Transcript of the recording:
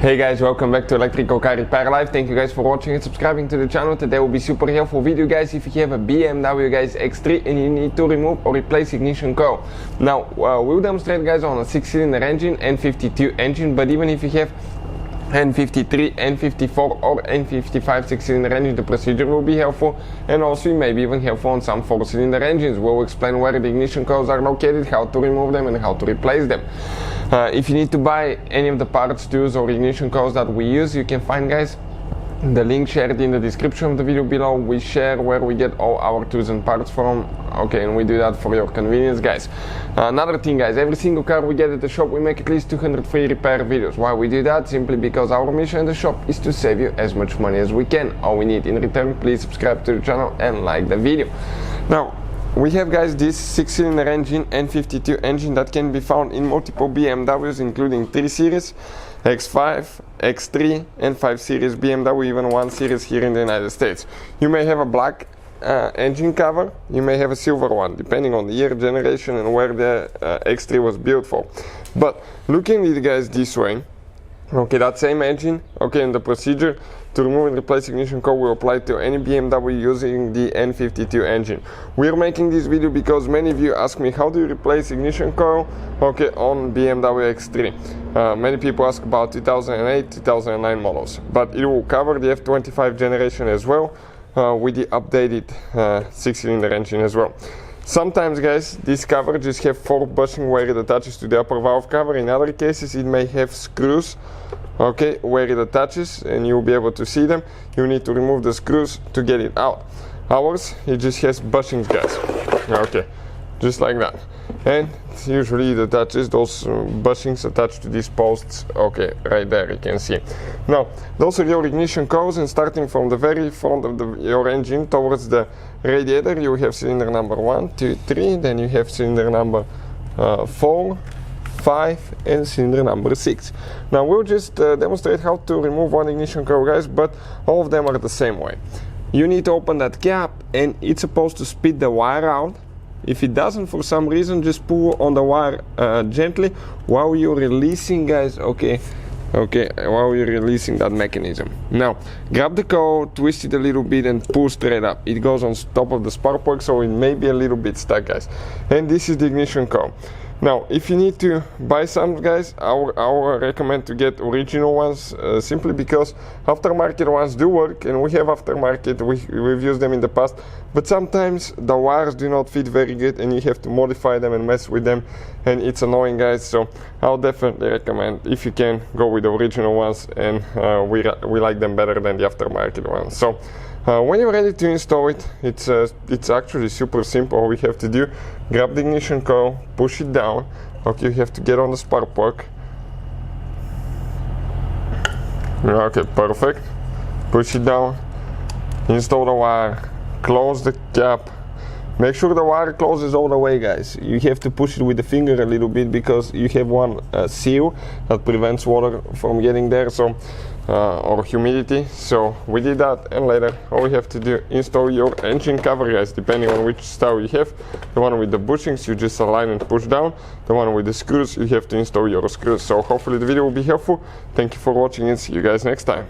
Hey guys, welcome back to Electrical Car Repair Live. Thank you guys for watching and subscribing to the channel. Today will be super helpful video guys if you have a BMW guys X3 and you need to remove or replace ignition coil. Now we'll demonstrate guys on a 6-cylinder engine, N52 engine, but even if you have N53, N54 or N55 6-cylinder engine, the procedure will be helpful, and also maybe even helpful on some 4-cylinder engines. We'll explain where the ignition coils are located, how to remove them and how to replace them. If you need to buy any of the parts, tools or ignition coils that we use, you can find guys the link shared in the description of the video below. We share where we get all our tools and parts from, okay, and we do that for your convenience guys. Another thing guys, every single car we get at the shop we make at least 200 free repair videos. Why we do that? Simply because our mission at the shop is to save you as much money as we can. All we need in return, please subscribe to the channel and like the video. Now we have guys this 6-cylinder engine, N52 engine, that can be found in multiple BMWs including 3 Series, X5, X3 and 5 Series BMW, even 1 Series here in the United States. You may have a black engine cover, you may have a silver one, depending on the year, generation and where the X3 was built for. But looking at it guys this way, okay, that same engine, okay, and the procedure to remove and replace ignition coil will apply to any BMW using the N52 engine. We are making this video because many of you ask me how do you replace ignition coil, okay, on BMW X3. Many people ask about 2008, 2009 models, but it will cover the F25 generation as well, with the updated 6-cylinder engine as well. Sometimes guys, this cover just have 4 bushing where it attaches to the upper valve cover. In other cases it may have screws, okay, where it attaches, and you'll be able to see them. You need to remove the screws to get it out. Ours, it just has bushings guys, okay, just like that. And usually it attaches, those bushings attached to these posts, okay, right there you can see. Now those are your ignition coils, and starting from the very front of your engine towards the radiator, you have cylinder number 1, 2, 3, then you have cylinder number 4, 5 and cylinder number 6. Now we'll just demonstrate how to remove one ignition coil guys, but all of them are the same way. You need to open that cap and it's supposed to spit the wire out. If it doesn't for some reason, just pull on the wire gently while you're releasing guys, okay, while you're releasing that mechanism. Now grab the coil, twist it a little bit and pull straight up. It goes on top of the spark plug, so it may be a little bit stuck guys. And this is the ignition coil. Now if you need to buy some guys, I would recommend to get original ones, simply because aftermarket ones do work, and we have aftermarket, we've used them in the past, but sometimes the wires do not fit very good and you have to modify them and mess with them, and it's annoying guys. So I'll definitely recommend, if you can, go with the original ones, and we like them better than the aftermarket ones. So when you're ready to install it, it's actually super simple. All we have to do, grab the ignition coil, push it down, okay, you have to get on the spark plug, okay, perfect, push it down, install the wire, close the cap, make sure the wire closes all the way guys. You have to push it with the finger a little bit because you have one seal that prevents water from getting there, so or humidity. So we did that, and later all we have to do, install your engine cover guys, depending on which style you have. The one with the bushings you just align and push down, the one with the screws you have to install your screws. So hopefully the video will be helpful. Thank you for watching and see you guys next time.